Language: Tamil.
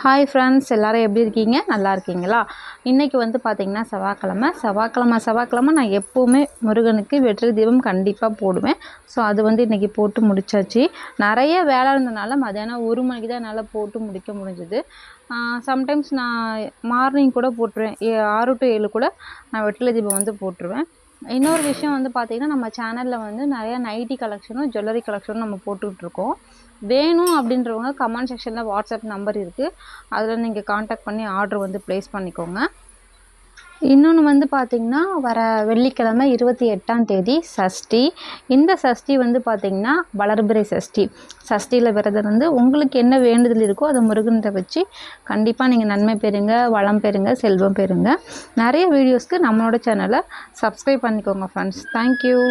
ஹாய் ஃப்ரெண்ட்ஸ், எல்லோரும் எப்படி இருக்கீங்க? நல்லா இருக்கீங்களா? இன்றைக்கி வந்து பார்த்திங்கன்னா செவ்வாய்க்கிழமை நான் எப்போவுமே முருகனுக்கு வெற்றி தீபம் கண்டிப்பாக போடுவேன். ஸோ அது வந்து இன்றைக்கி போட்டு முடிச்சாச்சு. நிறைய வேலை இருந்தனால மத்தியானம் 1 மணிக்கு தான் என்னால் போட்டு முடிக்க முடிஞ்சுது. சம்டைம்ஸ் நான் மார்னிங் கூட போட்டுருவேன். 6 to 7 கூட நான் வெற்றிலை தீபம் வந்து போட்டுருவேன். இன்னொரு விஷயம் வந்து பார்த்திங்கன்னா, நம்ம சேனலில் வந்து நிறையா நைட்டி கலெக்ஷனும் ஜுவல்லரி கலெக்ஷனும் நம்ம போட்டுட்ருக்கோம். வேணும் அப்படின்றவங்க கமெண்ட் செக்ஷனில் வாட்ஸ்அப் நம்பர் இருக்குது. அதில் நீங்கள் காண்டாக்ட் பண்ணி ஆர்டர் வந்து ப்ளேஸ் பண்ணிக்கோங்க. இன்னொன்று வந்து பார்த்திங்கன்னா, வர வெள்ளிக்கிழமை 28ஆம் தேதி சஷ்டி. இந்த சஷ்டி வந்து பார்த்திங்கன்னா வளர்பிறை சஷ்டி. சஷ்டியில் விரதம் இருந்து உங்களுக்கு என்ன வேண்டுதல் இருக்கோ அதை முருகன்கிட்ட வச்சு கண்டிப்பாக நீங்கள் நன்மை பெறுங்க, வளம் பெறுங்க, செல்வம் பெறுங்க. நிறைய வீடியோஸ்க்கு நம்மளோட சேனலை சப்ஸ்கிரைப் பண்ணிக்கோங்க ஃப்ரெண்ட்ஸ். தேங்க்யூ.